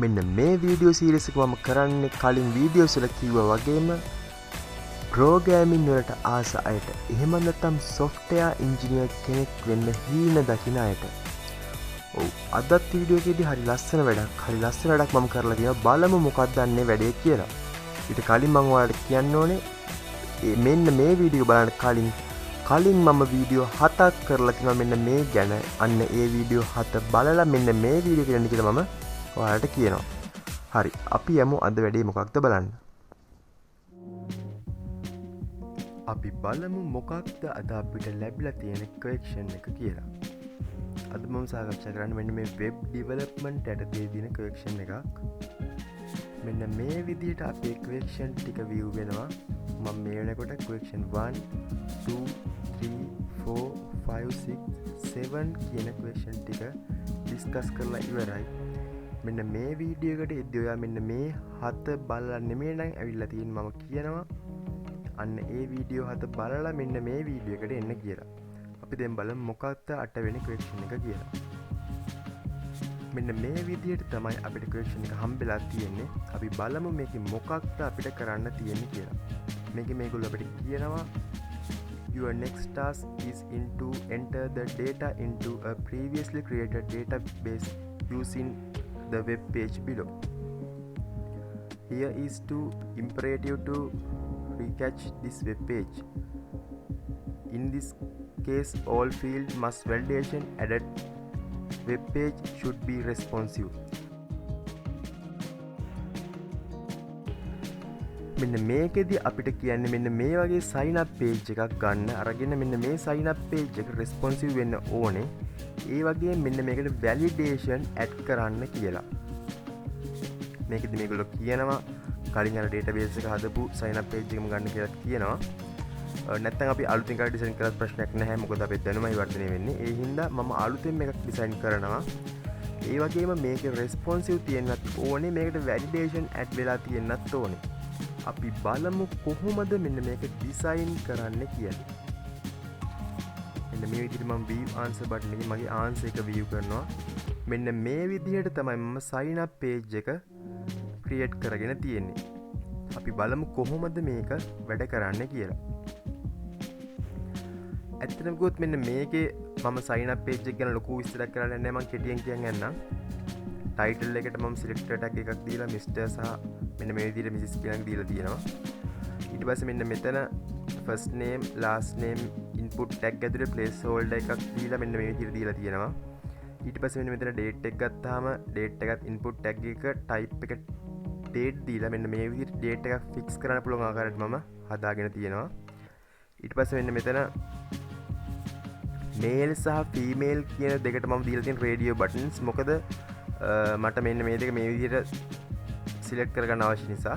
මෙන්න මේ video series එක මම කරන්නේ කලින් වීඩියෝස් වල කිව්වා වගේම ප්‍රෝග්‍රෑමින් වලට ආස අයට එහෙම නැත්නම් software engineer කෙනෙක් වෙන්න හීන දකින අයට. ඔව් අදත් වීඩියෝ එකේදී හරි ලස්සන වැඩක් මම කරලා තියෙනවා. බලමු මොකක්ද අන්නේ වැඩේ කියලා. ඊට කලින් මම ඔයාලට කියන්න ඕනේ මෙන්න මේ වීඩියෝ බලන්න කලින් මම වීඩියෝ 7ක් කරලා තිනවා මෙන්න මේ ගැන. අන්න ඒ වීඩියෝ 7 බලලා මෙන්න මේ වීඩියෝ එක දෙන්න කියලා මම ඔයාලට කියනවා. හරි අපි යමු අද වැඩේ මොකක්ද බලන්න. අපි බලමු මොකක්ද අද අපිට ලැබිලා තියෙන ක්වෙස්චන් එක කියලා. අද මම සාකච්ඡා කරන්නේ මෙන්න මේ වෙබ් ඩෙවලොප්මන්ට් යටතේ දින ක්වෙස්චන් එකක්. මෙන්න මේ විදිහට අපේ ක්වෙස්චන් ටික view වෙනවා. මම මේ වෙනකොට ක්වෙස්චන් 1 2 3 4 5 6 7 කියන ක්වෙස්චන් ටික ඩිස්කස් කරලා ඉවරයි. මෙන්න මේ වීඩියෝ එකට එද්දී ඔයා මෙන්න මේ 7 බලලා නෙමෙයි නම් ඇවිල්ලා තියෙන්නේ මම කියනවා. අන්න ඒ වීඩියෝ 7 බලලා මෙන්න මේ වීඩියෝ එකට එන්න කියලා. අපි දැන් බලමු මොකක්ද 8 වෙනි ක්වෙස්චන් එක කියලා. මෙන්න මේ විදිහට තමයි අපිට ක්වෙස්චන් එක හම්බෙලා තියෙන්නේ. අපි බලමු මේකේ මොකක්ද අපිට කරන්න තියෙන්නේ කියලා. මේකේ මේගොල්ලෝ අපිට කියනවා your next task is to enter the data into a previously created database using the web page below. Here is to imperative to recatch this web page. In this case, all field must validation added web page should be responsive. මෙන්න මේකෙදි අපිට කියන්නේ මෙන්න මේ වගේ sign up page එකක් ගන්න අරගෙන මෙන්න මේ sign up page එක responsive වෙන්න ඕනේ. ඒ වගේ මෙන්න මේකට validation add කරන්න කියලා. මේකෙදි මේගොල්ලෝ කියනවා කලින් අර database එක හදපු sign up page එකම ගන්න කියලා කියනවා. නැත්නම් අපි අලුතින් එකක් ඩිසයින් කරලා ප්‍රශ්නයක් නැහැ. මොකද අපේ දැනුමයි වර්ධනය වෙන්නේ. ඒ හින්දා මම අලුතෙන් එකක් ඩිසයින් කරනවා. ඒ වගේම මේකේ responsive තියෙන්නත් ඕනේ. මේකට validation add වෙලා තියෙන්නත් ඕනේ. අපි බලමු කොහොමද මෙන්න මේක ඩිසයින් කරන්න කියලා. මෙන්න මේ විදිහට මම view answer button එකේ මගේ answer එක view කරනවා. මෙන්න මේ විදිහට තමයි මම sign up page එක create කරගෙන තියෙන්නේ. අපි බලමු කොහොමද මේක වැඩ කරන්න කියලා. ඇත්තටම ගොත් මෙන්න මේකේ මම sign up page එක ගැන ලොකු විස්තරයක් කරලා නැහැ. මම කෙටියෙන් කියන්න යන්නම්. title එකට මම selector tag එකක් දීලා Mr සහ මෙන්න මේ විදිහට Mrs කියලා දීලා තියෙනවා. ඊට පස්සේ මෙන්න මෙතන first name last name input tag ඇතුලේ placeholder එකක් දීලා මෙන්න මේ විදිහට දීලා තියෙනවා. ඊට පස්සේ මෙන්න මෙතන date එක ගත්තාම date එකත් input tag එක type එක date දීලා මෙන්න මේ විදිහට date එකක් fix කරන්න පුළුවන් ආකාරයට මම හදාගෙන තියෙනවා. ඊට පස්සේ මෙන්න මෙතන male සහ female කියන දෙකට මම දීලා තියෙන radio buttons. මොකද මට මෙන්න මේ දෙක මේ විදිහට select කරගන්න අවශ්‍ය නිසා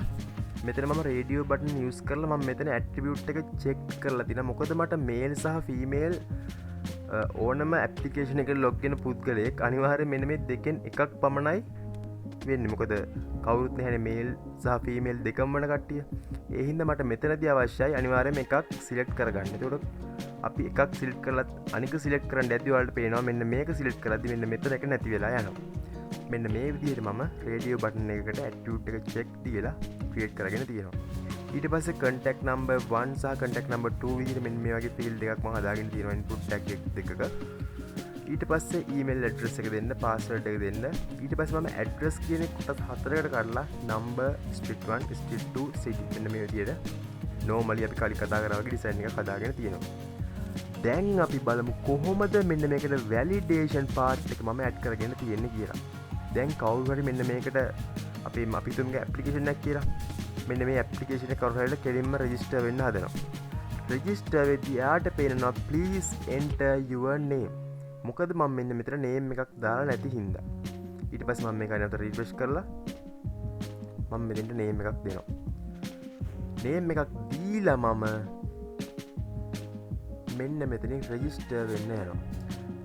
මෙතන මම radio button use කරලා මම මෙතන attribute එක check කරලා තිනා. මොකද මට male සහ female ඕනම application එකට log වෙන පුද්ගලයෙක් අනිවාර්යයෙන් මෙන්න මේ දෙකෙන් එකක් පමණයි වෙන්නේ. මොකද කවුරුත් නැහැනේ male සහ female දෙකම වන කට්ටිය. ඒ හින්දා මට මෙතනදී අවශ්‍යයි අනිවාර්යයෙන් එකක් select කරගන්න. එතකොට අපි එකක් select කරලා අනික select කරන්න යද්දී ඔයාලට පේනවා මෙන්න මේක select කරද්දී මෙන්න මෙතන එක නැති වෙලා යනවා. මෙන්න මේ විදිහට මම radio button එකකට attribute එක check දීලා create කරගෙන තියෙනවා. ඊට පස්සේ contact number 1 සහ contact number 2 විදිහට මෙන්න මේ වගේ field එකක් මම හදාගෙන තියෙනවා input tag දෙකක. ඊට පස්සේ email address එක දෙන්න, password එක දෙන්න. ඊට පස්සේ මම address කියන කොටස් හතරකට කඩලා number, street 1, street 2, city මෙන්න මේ විදිහට normally අපි කලින් කතා කරා වගේ design එකක් හදාගෙන තියෙනවා. දැන් අපි බලමු කොහොමද මෙන්න මේකට validation part එක මම add කරගෙන තියෙන්නේ කියලා. දැන් කවුරු හරි මෙන්න මේකට අපි තුමුගේ application එකක් කියලා. මෙන්න මේ application එක කවුරු හරි කෙලින්ම register වෙන්න හදනවා. register වෙද්දී යාට පේනවා please enter your name. මොකද මම මෙන්න මෙතන name එකක් දාලා නැති හින්දා. ඊට පස්සේ මම මේක නැවත refresh කරලා මම මෙතෙන්ට name එකක් දෙනවා. name එකක් දීලා මම මෙන්න මෙතනින් register වෙන්න යනවා.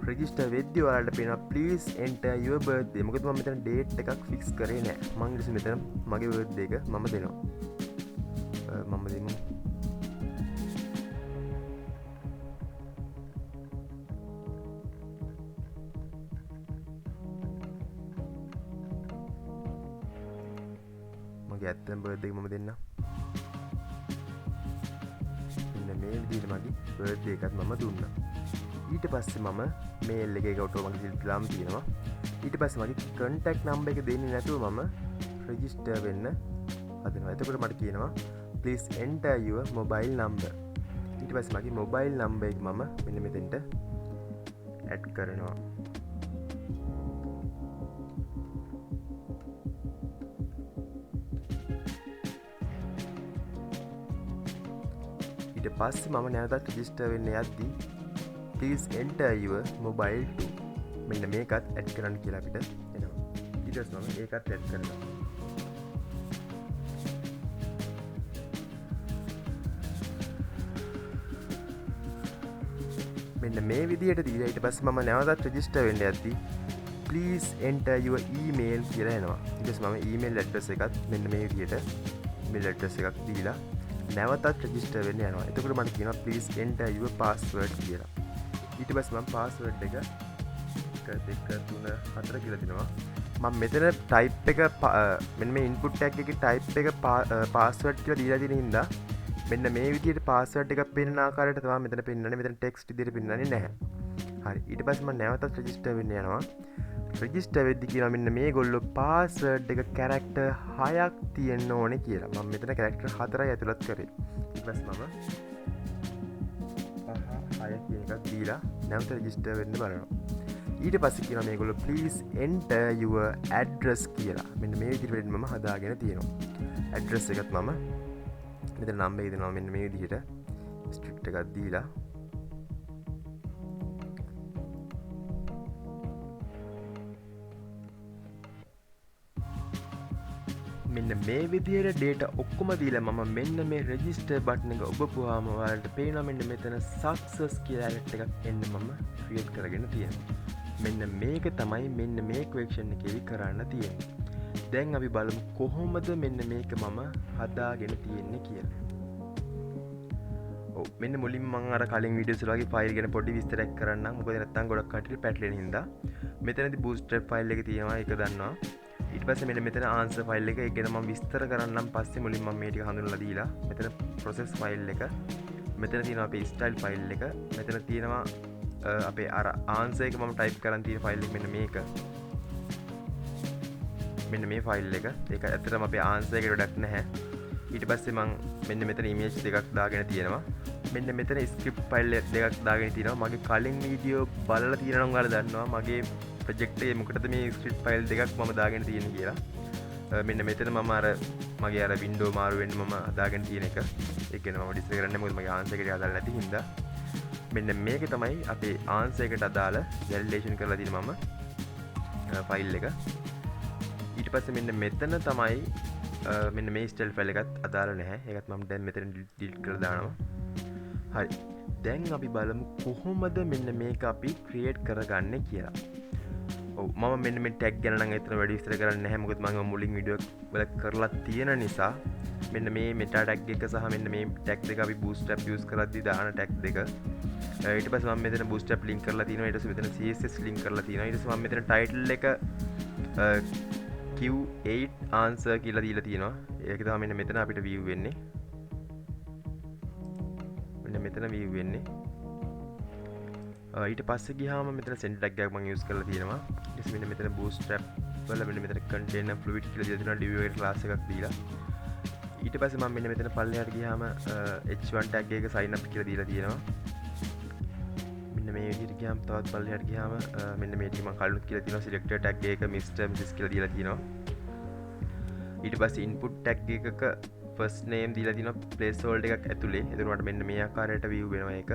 register වෙද්දී ඔයාලට පේනවා please enter your birthday. මොකද මම මෙතන date එකක් fix කරේ නැහැ. මම ඊට මෙතන මගේ birthday එක මම දෙනවා. මම දෙමු. මගේ ඇත්තම බර්ත්ඩේ එක මම දෙන්නම්. මෙන්න මේ විදිහට මගේ බර්ත්ඩේ එකත් මම දුන්නා. ඊට පස්සේ මම මේල් එකේ ඔටෝ මගේ දාලා තියෙනවා. ඊට පස්සේ මගේ contact number එක දෙන්නේ නැතුව මම register වෙන්න හදනවා. එතකොට මට කියනවා please enter your mobile number. ඊට පස්සේ මගේ mobile number එක මම මෙන්න මෙතෙන්ට add කරනවා. ඊට පස්සේ මම නැවතත් register වෙන්න යද්දී please enter your mobile too. මෙන්න මේකත් add කරන්න කියලා අපිට එනවා. ඊට පස්සේ මම ඒකත් add කරනවා. මෙන්න මේ විදිහට දීලා ඊට පස්සේ මම නැවතත් register වෙන්න යද්දී please enter your email කියලා එනවා. ඊට පස්සේ මම email address එකත් මෙන්න මේ විදිහට email address එකක් දීලා නැවතත් register වෙන්න යනවා. එතකොට මට කියනවා please enter your password කියලා. ඊට පස්සේ මම password එක 1 2 3 4 කියලා දෙනවා. මම මෙතන type එක මෙන්න මේ input tag එකේ type එක password කියලා දීලා තියෙන හින්දා මෙන්න මේ විදිහට password එකක් පෙන්වන ආකාරයට තමයි මෙතන පෙන්වන්නේ. මෙතන text විදිහට පෙන්වන්නේ නැහැ. හරි. ඊට පස්සේ මම නැවතත් register වෙන්න යනවා. register වෙද්දි කියනවා මෙන්න මේගොල්ලෝ password එක character 6ක් තියෙන්න ඕනේ කියලා. මම මෙතන character 4යි ඇතුළත් කරේ. ඊට පස්සේ මම 6 කියන එකක් දීලා නැවත register වෙන්න බලනවා. ඊට පස්සේ කියනවා මේගොල්ලෝ please enter your address කියලා. මෙන්න මේ විදිහට මම හදාගෙන තියෙනවා. address එකත් මම මෙතන number එක දෙනවා මෙන්න මේ විදිහට strict එකක් දීලා මෙන්න මේ විදිහට data ඔක්කොම දීලා මම මෙන්න මේ register button එක ඔබපුවාම ඔයාලට පේනවා මෙන්න මෙතන success කියලා alert එකක් එන්න මම create කරගෙන තියෙනවා. මෙන්න මේක තමයි මෙන්න මේ question එකේදී කරන්න තියෙන්නේ. දැන් අපි බලමු කොහොමද මෙන්න මේක මම හදාගෙන තියෙන්නේ කියලා. ඔව් මෙන්න මුලින්ම මම අර කලින් වීඩියෝස් වල වගේ ෆයිල් ගැන පොඩි විස්තරයක් කරන්නම්. මොකද නැත්තම් ගොඩක් කටට පැටලෙන හින්දා. මෙතනදී bootstrap ෆයිල් එක තියෙනවා ඒක දන්නවා. ඊට පස්සේ මෙන්න මෙතන answer ෆයිල් එක ඒක ගැන මම විස්තර කරන්නම් පස්සේ මුලින් මම මේ ටික හඳුන්වලා දීලා. මෙතන process ෆයිල් එක. මෙතන තියෙනවා අපේ style ෆයිල් එක. මෙතන තියෙනවා අපේ අර answer එක මම type කරන් තියෙන ෆයිල් එක මෙන්න මේක. මෙන්න මේ ෆයිල් එක. ඒක ඇත්තටම අපේ answer එකට වැඩක් නැහැ. ඊට පස්සේ මම මෙන්න මෙතන image දෙකක් දාගෙන තියෙනවා. මෙන්න මෙතන script file දෙකක් දාගෙන තියෙනවා. මගේ කලින් වීඩියෝ බලලා තියෙනවා නම් ඔයාලා දන්නවා මගේ project එකේ මොකටද මේ script file දෙකක් මම දාගෙන තියෙන්නේ කියලා. මෙන්න මෙතන මම අර මගේ අර window මාරු වෙන්න මම හදාගෙන තියෙන එක. ඒක ගැන මම ඩිස්කස් කරන්නේ මොකද මගේ answer එකට අදාළ නැති හින්දා. මෙන්න මේක තමයි අපේ answer එකට අදාළ validation කරලා තියෙන මම file එක. ඊට පස්සේ මෙන්න මෙතන තමයි මෙන්න මේ style file එකත් අදාළ නැහැ. ඒකත් මම දැන් මෙතන delete කරලා දානවා. හරි. දැන් අපි බලමු කොහොමද මෙන්න මේක අපි create කරගන්නේ කියලා. ඔව් මම මෙන්න මේ tag ගැන නම් එතන වැඩි විස්තර කරන්නේ නැහැ. මොකද මම මුලින් වීඩියෝ වල කරලා තියෙන නිසා මෙන්න මේ meta tag එක සහ මෙන්න මේ tag දෙක අපි bootstrap use කරද්දී දාන tag දෙක. ඊට පස්සේ මම මෙතන bootstrap link කරලා තියෙනවා. ඊට පස්සේ මෙතන css link කරලා තියෙනවා. ඊට පස්සේ මම මෙතන title එක Q8 answer කියලා දීලා තියෙනවා. ඒක තමයි මෙන්න මෙතන අපිට view වෙන්නේ. මෙන්න මෙතන view වෙන්නේ. ඊට පස්සේ ගියාම මෙතන center tag එකක් මම use කරලා තියෙනවා. ඊට පස්සේ මෙන්න මෙතන bootstrap වල මෙන්න මෙතන container fluid කියලා දීලා තියෙනවා div එක class එකක් දීලා. ඊට පස්සේ මම මෙන්න මෙතන පල්ලෙහාට ගියාම h1 tag එක sign up කියලා දීලා තියෙනවා. මෙන්න මේ විදිහට ගියාම තවත් පල්ලෙහාට ගියාම මෙන්න මේ ටික මම කලිනුත් කියලා තියෙනවා selector tag එක Mr. Mrs. කියලා දීලා තියෙනවා. ඊට පස්සේ input tag එකක first name දීලා තියෙනවා placeholder එකක් ඇතුලේ. එතකොට මෙන්න මේ ආකාරයට view වෙනවා ඒක.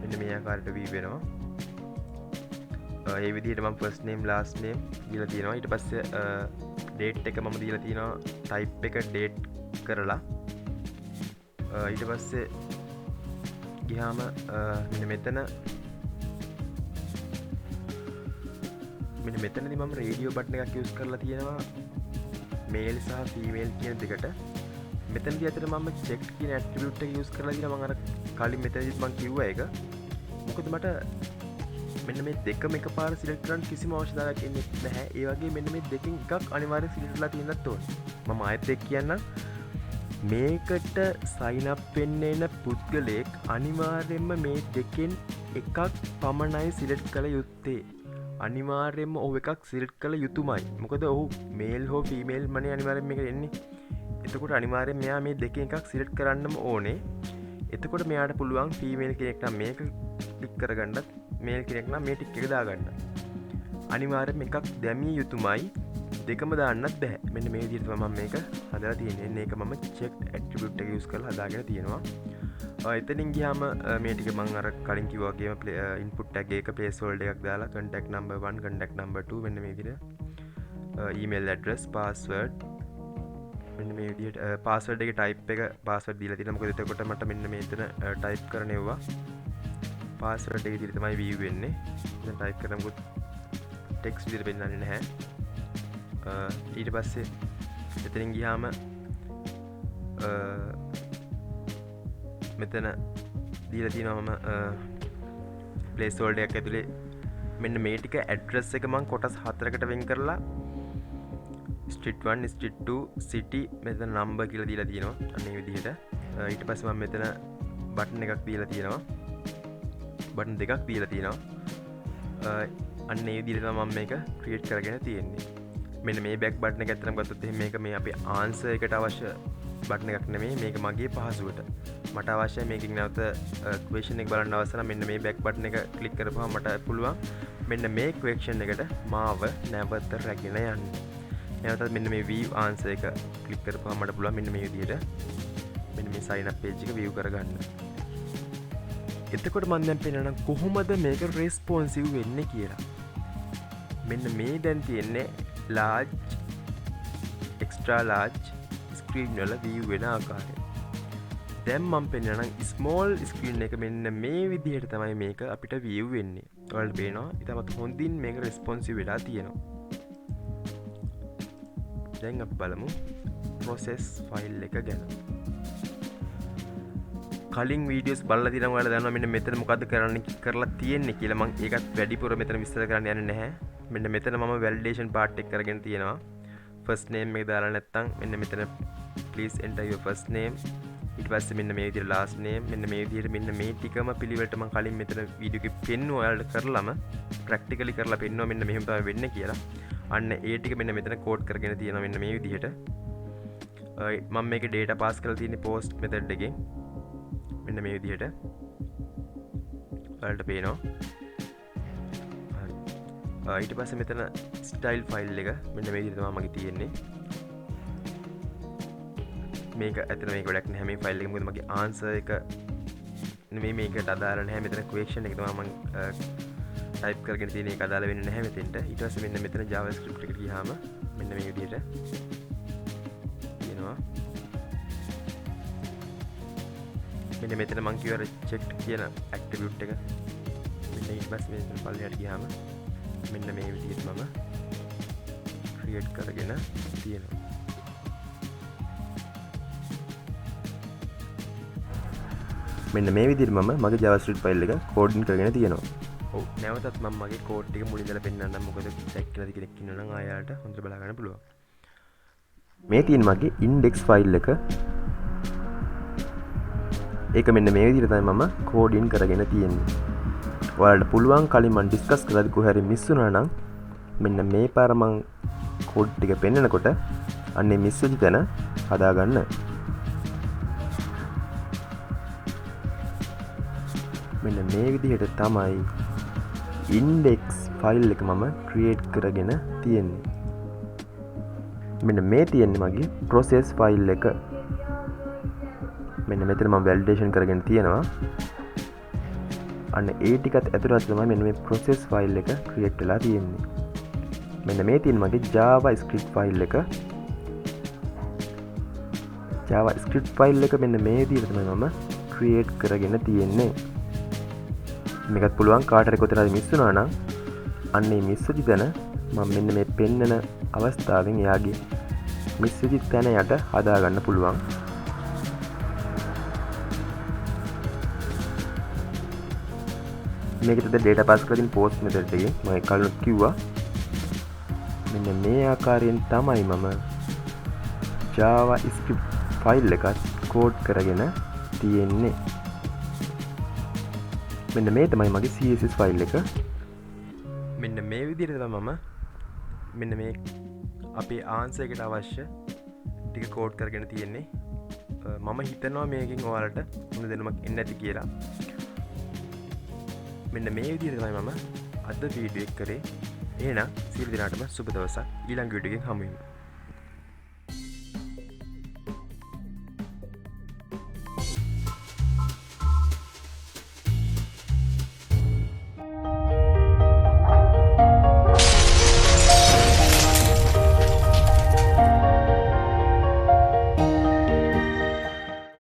මෙන්න මේ ආකාරයට view වෙනවා. ඒ විදිහට මම first name last name දීලා තියෙනවා. ඊට පස්සේ date එක මම දීලා තියෙනවා type එක date කරලා. ඊට පස්සේ ගියාම මෙන්න මෙතනදී මම රේඩියෝ බටන් එකක් යූස් කරලා තියෙනවා මේල් සහ ෆීමේල් කියන දෙකට. මෙතනදී අතට මම checked කියන ඇට්‍රිබියුට් එක යූස් කරලා තියෙනවා. මම අර කලින් මෙතනදිත් මම කිව්වා ඒක. මොකද මට මෙන්න මේ දෙකම එකපාර සිලෙක්ට් කරන්න කිසිම අවශ්‍යතාවයක් එන්නේ නැහැ. ඒ වගේ මෙන්න මේ දෙකෙන් එකක් අනිවාර්යෙන් සිලෙක්ට් වෙලා තියෙන්නත් ඕනේ. මම ආයෙත් එක් කියන්නම්. මේකට sign up වෙන්න එන පුද්ගලයෙක් අනිවාර්යෙන්ම මේ දෙකෙන් එකක් පමණයි සිලෙක්ට් කළ යුත්තේ. අනිවාර්යෙන්ම ඔහු එකක් සිලෙක්ට් කළ යුතුමයි. මොකද ඔහු මේල් හෝ ෆීමේල් මනේ අනිවාර්යෙන් මේක එන්නේ. එතකොට අනිවාර්යෙන් මෙයා මේ දෙකෙන් එකක් සිලෙක්ට් කරන්නම ඕනේ. එතකොට මෙයාට පුළුවන් ෆීමේල් කෙනෙක් නම් මේක ටික් කරගන්නත් මේල් කෙනෙක් නම් මේ ටික් එක දාගන්න. අනිවාර්යෙන්ම එකක් දැමිය යුතුමයි. දෙකම දාන්නත් බෑ. මෙන්න මේ විදිහට මම මේක හදලා තියෙන්නේ. මේක මම checked attribute එක use කරලා හදාගෙන තියෙනවා. එතනින් ගියාම මේ ටික මම අර කලින් කිව්වා වගේම input tag එක placeholder එකක් දාලා contact number 1 contact number 2 මෙන්න මේ විදිහට email address password මෙන්න මේ විදිහට password එකේ type එක password දීලා තියෙනවා. මොකද එතකොට මට මෙන්න මෙතන type කරන්නෙව්වා. password එකේ විදිහට තමයි view වෙන්නේ. දැන් type කරනකොට text විදිහට පෙන්නන්නේ නැහැ. ඊට පස්සේ එතනින් ගියාම මෙතන දීලා තියෙනවා මම place holder එකක් ඇතුලේ මෙන්න මේ ටික address එක මම කොටස් 4කට වෙන් කරලා street 1 street 2 city මෙතන number කියලා දීලා තියෙනවා. අන්න මේ විදිහට ඊට පස්සේ මම මෙතන button එකක් දීලා තියෙනවා. button දෙකක් දීලා තියෙනවා. අන්න මේ විදිහට මම මේක create කරගෙන තියෙන්නේ. මෙන්න මේ back button එක ඇත්තටම ගත්තොත් එහෙනම් මේක මේ අපේ answer එකට අවශ්‍ය බටන් එකක් නෙමෙයි. මේක මගේ පහසුවට මට අවශ්‍යයි මේකෙන් නැවත question එක බලන්න අවශ්‍ය නම් මෙන්න මේ back button එක click කරපුවම මට පුළුවන් මෙන්න මේ question එකට මාව නැවත රැගෙන යන්න. නැවතත් මෙන්න මේ view answer එක click කරපුවම මට පුළුවන් මෙන්න මේ විදිහට මෙන්න මේ sign up page එක view කරගන්න. එතකොට මම දැන් පෙන්නන කොහොමද මේක responsive වෙන්නේ කියලා. මෙන්න මේ දැන් තියෙන්නේ large extra large screen වල view වෙන ආකාරය. දැන් මම පෙන්නනම් small screen එක මෙන්න මේ විදිහට තමයි මේක අපිට view වෙන්නේ. ඔයාලට පේනවා ඉතමත් හොඳින් මේක responsive වෙලා තියෙනවා. දැන් අපි බලමු process file එක ගැන. කලින් වීඩියෝස් බලලා තියෙනවා ඔයාලා දන්නවා මෙන්න මෙතන මොකද්ද කරන්න කරලා තියෙන්නේ කියලා. මම ඒකත් වැඩිපුර මෙතන විස්තර කරන්න යන්නේ නැහැ. මෙන්න මෙතන මම validation part එක කරගෙන තියෙනවා. first name එක දාලා නැත්නම් මෙන්න මෙතන please enter your first name ඊට පස්සේ මෙන්න මේ විදිහට last name මෙන්න මේ විදිහට මෙන්න මේ ටිකම පිළිවෙලට මම කලින් මෙතන වීඩියෝ එකේ පෙන්නුවා ඔයාලට කරලම practically කරලා පෙන්නුවා මෙන්න මෙහෙම තමයි වෙන්නේ කියලා. අන්න ඒ ටික මෙන්න මෙතන කෝඩ් කරගෙන තියෙනවා මෙන්න මේ විදිහට. මම මේකේ data pass කරලා තියෙන්නේ post method එකෙන් මෙන්න මේ විදිහට ඔයාලට පේනවා. ඊට පස්සේ මෙතන style file එක මෙන්න මේ විදිහට තමයි මගේ තියෙන්නේ. මේක ඇත්තට මේක වැඩක් නැහැ මේ ෆයිල් එක. මොකද මගේ answer එක නෙමෙයි මේකට අදාළ නැහැ. මෙතන question එක තමයි මම type කරගෙන තියෙන එක අදාළ වෙන්නේ නැහැ මෙතෙන්ට. ඊට පස්සේ මෙන්න මෙතන javascript එකට ගියාම මෙන්න මේ විදිහට තියෙනවා. මෙන්න මෙතන මම කියවර checked කියන attribute එක මෙන්න ඊට පස්සේ මෙතන පල්ලෙහාට ගියාම මෙන්න මේ විදිහට මම create කරගෙන තියෙනවා. මෙන්න මේ විදිහට මම මගේ javascript file එක coding කරගෙන තියෙනවා. ඔව් නැවතත් මම මගේ code ටික මුලින් ඉඳලා පෙන්නන්නම්. මොකද දැක්ක නැති කෙනෙක් ඉන්නවා නම් ආයෙත් හොඳට බලා ගන්න පුළුවන්. මේ තියෙන මගේ index file එක. ඒක මෙන්න මේ විදිහට තමයි මම coding කරගෙන තියෙන්නේ. ඔයාලට පුළුවන් කලින් මම discuss කරලාදී කොහේ හරි miss වුණා නම් මෙන්න මේ පාර මම code ටික පෙන්නනකොට අන්නේ miss වෙච්ච තැන හදාගන්න. මෙන්න මේ විදිහට තමයි index file එක මම create කරගෙන තියෙන්නේ. මෙන්න මේ තියෙන්නේ මගේ process file එක. මෙන්න මෙතන මම validation කරගෙන තියෙනවා. අන්න ඒ ටිකත් ඇතුළත් තමයි මෙන්න මේ process file එක create වෙලා තියෙන්නේ. මෙන්න මේ තියෙන මගේ JavaScript file එක. JavaScript file එක මෙන්න මේ විදිහට තමයි මම create කරගෙන තියෙන්නේ. මේකත් පුළුවන් කාට හරි කොතනද මිස් වුණා නම් අන්නේ මිස් වෙච්ච තැන මම මෙන්න මේ පෙන්නන අවස්ථාවෙන් එයාගේ මිස් වෙච්ච තැන යට හදා ගන්න පුළුවන්. මේකද ඩේටා පාස් කරලා තියෙන පෝස්ට් මෙතඩ් එකේ මම කලින් කිව්වා මෙන්න මේ ආකාරයෙන් තමයි මම Java script ෆයිල් එකක් කෝඩ් කරගෙන තියෙන්නේ. මෙන්න මේ තමයි මගේ CSS ෆයිල් එක. මෙන්න මේ විදිහට තමයි මම මෙන්න මේ අපේ ආන්සර් එකට අවශ්‍ය ටික කෝඩ් කරගෙන තියෙන්නේ. මම හිතනවා මේකෙන් ඔයාලට මොන දැනුමක් එන්න ඇති කියලා. මෙන්න මේ විදිහට තමයි මම අද වීඩියෝ එක කරේ. එහෙනම් සියලු දෙනාටම සුබ දවසක්. ඊළඟ වීඩියෝ එකෙන් හමු වෙමු.